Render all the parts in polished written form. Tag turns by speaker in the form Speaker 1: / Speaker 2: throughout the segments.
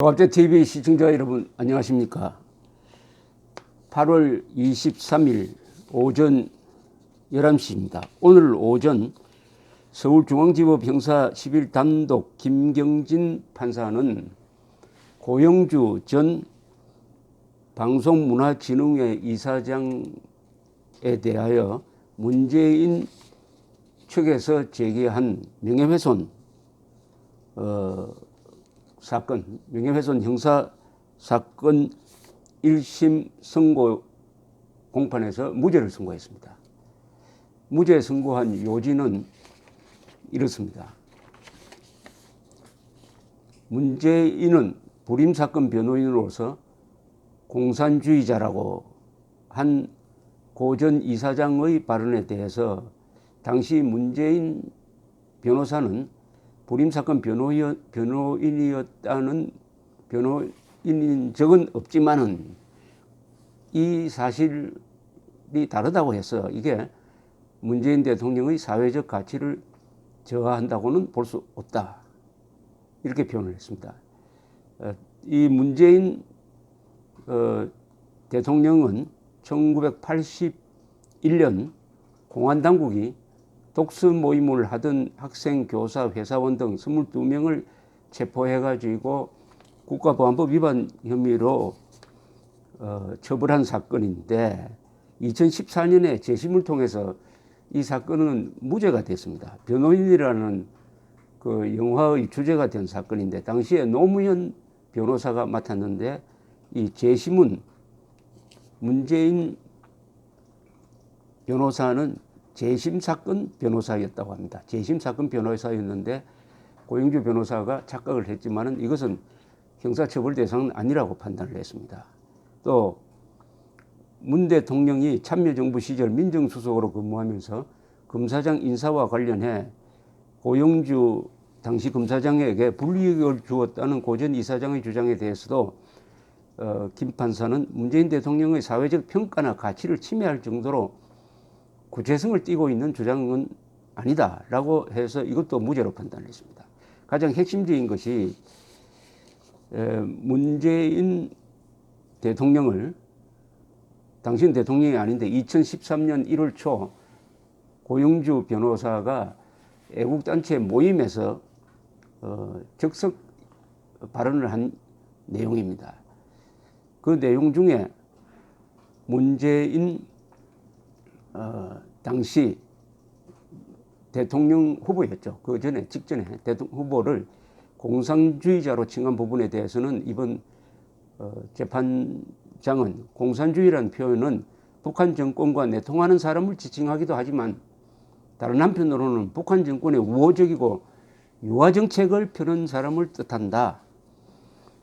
Speaker 1: 조갑제TV 시청자 여러분 안녕하십니까. 8월 23일 오전 11시입니다. 오늘 오전 서울중앙지법 형사 11 단독 김경진 판사는 고영주 전 방송문화진흥회 이사장에 대하여 문재인 측에서 제기한 명예훼손 사건, 명예훼손 형사사건 1심 선고 공판에서 무죄를 선고했습니다. 무죄 선고한 요지는 이렇습니다. 문재인은 불임사건 변호인으로서 공산주의자라고 한 고 전 이사장의 발언에 대해서 당시 문재인 변호사는 불임사건 변호인이었다는 변호인인 적은 없지만은 이 사실이 다르다고 해서 이게 문재인 대통령의 사회적 가치를 저하한다고는 볼 수 없다. 이렇게 표현을 했습니다. 이 문재인 대통령은 1981년 공안당국이 독서 모임을 하던 학생, 교사, 회사원 등 22명을 체포해가지고 국가보안법 위반 혐의로 처벌한 사건인데 2014년에 재심을 통해서 이 사건은 무죄가 됐습니다. 변호인이라는 그 영화의 주제가 된 사건인데 당시에 노무현 변호사가 맡았는데 이 재심은 문재인 변호사는 재심사건 변호사였다고 합니다. 재심사건 변호사였는데 고영주 변호사가 착각을 했지만은 이것은 형사처벌 대상은 아니라고 판단을 했습니다. 또 문 대통령이 참여정부 시절 민정수석으로 근무하면서 검사장 인사와 관련해 고영주 당시 검사장에게 불이익을 주었다는 고 전 이사장의 주장에 대해서도 김 판사는 문재인 대통령의 사회적 평가나 가치를 침해할 정도로 구체성을 띠고 있는 주장은 아니다라고 해서 이것도 무죄로 판단했습니다. 가장 핵심적인 것이 문재인 대통령을 당신 대통령이 아닌데 2013년 1월 초 고영주 변호사가 애국단체 모임에서 적석 발언을 한 내용입니다. 그 내용 중에 문재인 당시 대통령 후보였죠. 그 전에 직전에 대통령 후보를 공산주의자로 칭한 부분에 대해서는 이번 재판장은 공산주의라는 표현은 북한 정권과 내통하는 사람을 지칭하기도 하지만 다른 한편으로는 북한 정권의 우호적이고 유화 정책을 펴는 사람을 뜻한다.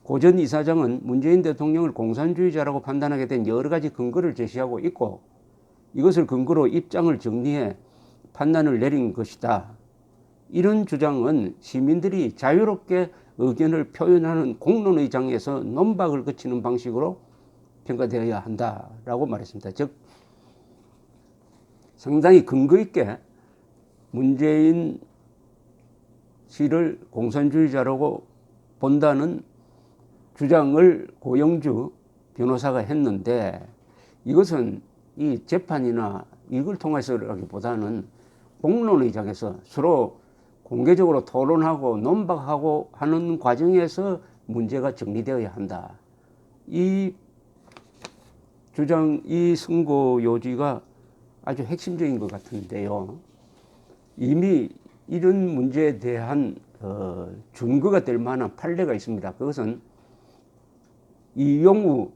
Speaker 1: 고 전 이사장은 문재인 대통령을 공산주의자라고 판단하게 된 여러 가지 근거를 제시하고 있고 이것을 근거로 입장을 정리해 판단을 내린 것이다. 이런 주장은 시민들이 자유롭게 의견을 표현하는 공론의 장에서 논박을 거치는 방식으로 평가되어야 한다라고 말했습니다. 즉 상당히 근거 있게 문재인 씨를 공산주의자라고 본다는 주장을 고영주 변호사가 했는데 이것은 이 재판이나 이걸 통해서라기보다는 공론의 장에서 서로 공개적으로 토론하고 논박하고 하는 과정에서 문제가 정리되어야 한다. 이 주장, 이 선고 요지가 아주 핵심적인 것 같은데요. 이미 이런 문제에 대한 증거가 될 만한 판례가 있습니다. 그것은 이용우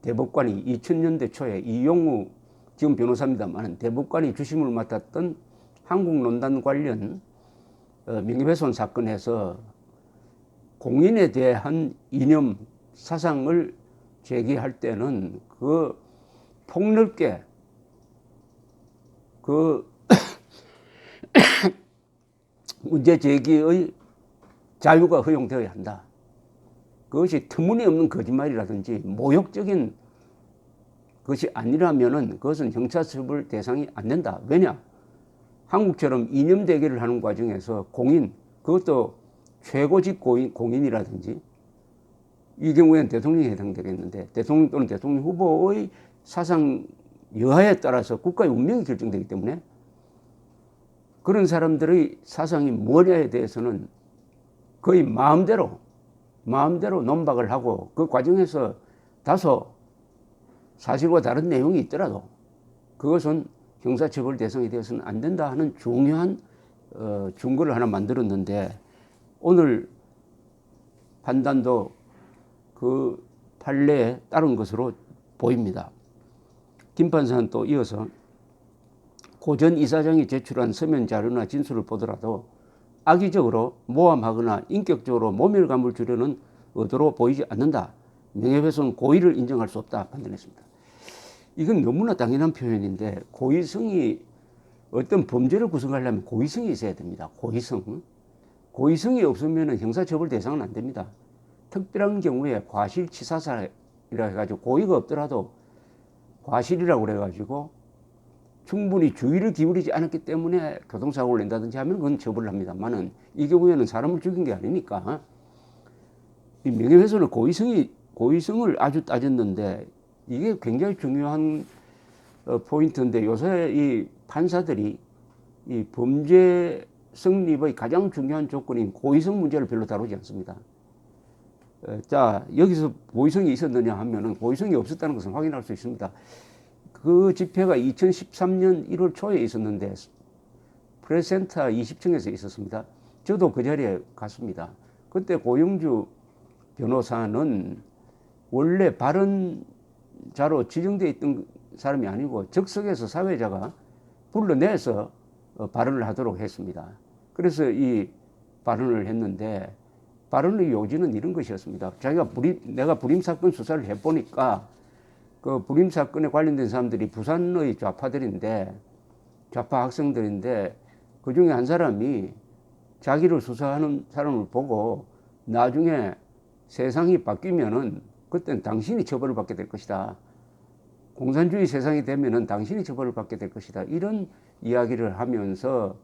Speaker 1: 대법관이 2000년대 초에 이용우 지금 변호사입니다만 대법관이 주심을 맡았던 한국논단 관련 명예훼손 사건에서 공인에 대한 이념 사상을 제기할 때는 그 폭넓게 그 문제 제기의 자유가 허용되어야 한다. 그것이 터무니없는 거짓말이라든지 모욕적인 것이 아니라면은 그것은 형사처벌 대상이 안 된다. 왜냐? 한국처럼 이념 대결을 하는 과정에서 공인, 그것도 최고직 공인이라든지 이 경우에는 대통령이 해당되겠는데 대통령 또는 대통령 후보의 사상 여하에 따라서 국가의 운명이 결정되기 때문에 그런 사람들의 사상이 뭐냐에 대해서는 거의 마음대로 논박을 하고 그 과정에서 다소 사실과 다른 내용이 있더라도 그것은 형사처벌 대상이 되어서는 안 된다 하는 중요한 준거를 하나 만들었는데 오늘 판단도 그 판례에 따른 것으로 보입니다. 김 판사는 또 이어서 고 전 이사장이 제출한 서면 자료나 진술을 보더라도 악의적으로 모함하거나 인격적으로 모멸감을 주려는 의도로 보이지 않는다. 명예훼손 고의를 인정할 수 없다 판단했습니다. 이건 너무나 당연한 표현인데 고의성이 어떤 범죄를 구성하려면 고의성이 있어야 됩니다. 고의성이 없으면 형사처벌 대상은 안 됩니다. 특별한 경우에 과실치사사라 해가지고 고의가 없더라도 과실이라고 그래가지고 충분히 주의를 기울이지 않았기 때문에 교통사고를 낸다든지 하면 그건 처벌을 합니다만은 이 경우에는 사람을 죽인 게 아니니까 이 명예훼손을 고의성을 아주 따졌는데 이게 굉장히 중요한 포인트인데 요새 이 판사들이 이 범죄 성립의 가장 중요한 조건인 고의성 문제를 별로 다루지 않습니다. 자, 여기서 고의성이 있었느냐 하면은 고의성이 없었다는 것을 확인할 수 있습니다. 그 집회가 2013년 1월 초에 있었는데 프레스센터 20층에서 있었습니다. 저도 그 자리에 갔습니다. 그때 고영주 변호사는 원래 발언자로 지정되어 있던 사람이 아니고 적석에서 사회자가 불러내서 발언을 하도록 했습니다. 그래서 이 발언을 했는데 발언의 요지는 이런 것이었습니다. 내가 불임 사건 수사를 해보니까 그 불임 사건에 관련된 사람들이 부산의 좌파 학생들인데 그 중에 한 사람이 자기를 수사하는 사람을 보고 나중에 세상이 바뀌면은 그땐 당신이 처벌을 받게 될 것이다. 공산주의 세상이 되면은 당신이 처벌을 받게 될 것이다. 이런 이야기를 하면서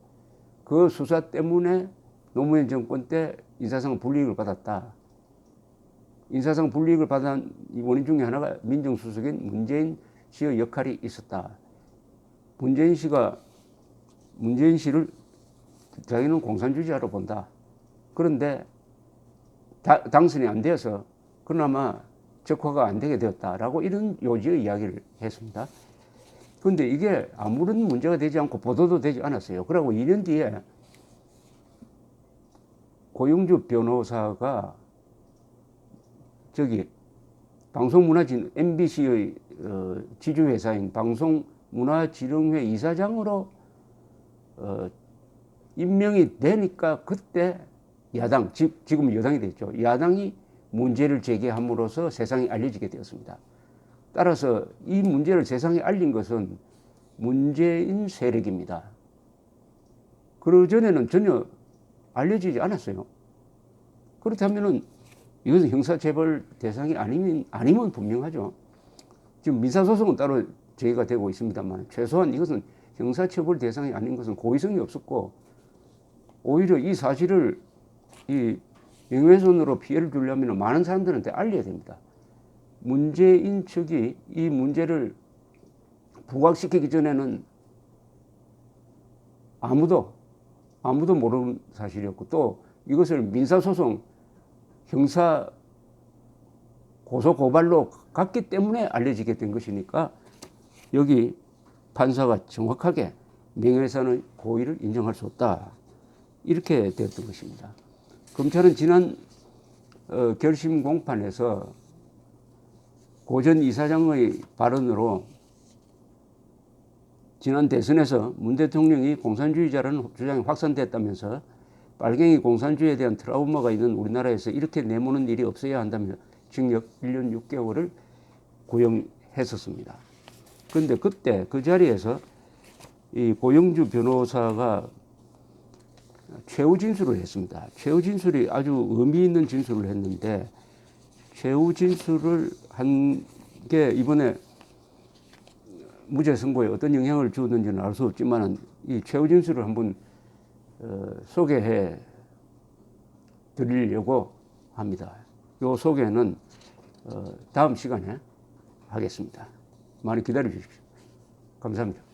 Speaker 1: 그 수사 때문에 노무현 정권 때 인사상 불이익을 받았다. 인사상 불이익을 받은 원인 중에 하나가 민정수석인 문재인 씨의 역할이 있었다. 문재인 씨를 자기는 공산주의자로 본다. 그런데 당선이 안 되어서 그나마 적화가 안 되게 되었다라고 이런 요지의 이야기를 했습니다. 그런데 이게 아무런 문제가 되지 않고 보도도 되지 않았어요. 그리고 2년 뒤에 고영주 변호사가 MBC의 지주회사인 방송문화지능회 이사장으로 임명이 되니까 그때 지금 여당이 됐죠. 야당이 문제를 제기함으로써 세상에 알려지게 되었습니다. 따라서 이 문제를 세상에 알린 것은 문재인 세력입니다. 그전에는 전혀 알려지지 않았어요. 그렇다면은 이것은 형사처벌 대상이 아니면 분명하죠. 지금 민사소송은 따로 제기가 되고 있습니다만 최소한 이것은 형사처벌 대상이 아닌 것은 고의성이 없었고 오히려 이 사실을 이 명예훼손으로 피해를 주려면 많은 사람들한테 알려야 됩니다. 문재인 측이 이 문제를 부각시키기 전에는 아무도 모르는 사실이었고 또 이것을 민사소송 형사 고소고발로 갔기 때문에 알려지게 된 것이니까 여기 판사가 정확하게 명예훼손의 고의를 인정할 수 없다. 이렇게 되었던 것입니다. 검찰은 지난 결심 공판에서 고 전 이사장의 발언으로 지난 대선에서 문 대통령이 공산주의자라는 주장이 확산됐다면서 빨갱이 공산주의에 대한 트라우마가 있는 우리나라에서 이렇게 내모는 일이 없어야 한다며 징역 1년 6개월을 구형했었습니다. 그런데 그때 그 자리에서 이 고영주 변호사가 최후 진술을 했습니다. 최후 진술이 아주 의미 있는 진술을 했는데 최후 진술을 한 게 이번에 무죄 선고에 어떤 영향을 주었는지는 알 수 없지만 이 최후 진술을 한번 소개해 드리려고 합니다. 요 소개는 다음 시간에 하겠습니다. 많이 기다려 주십시오. 감사합니다.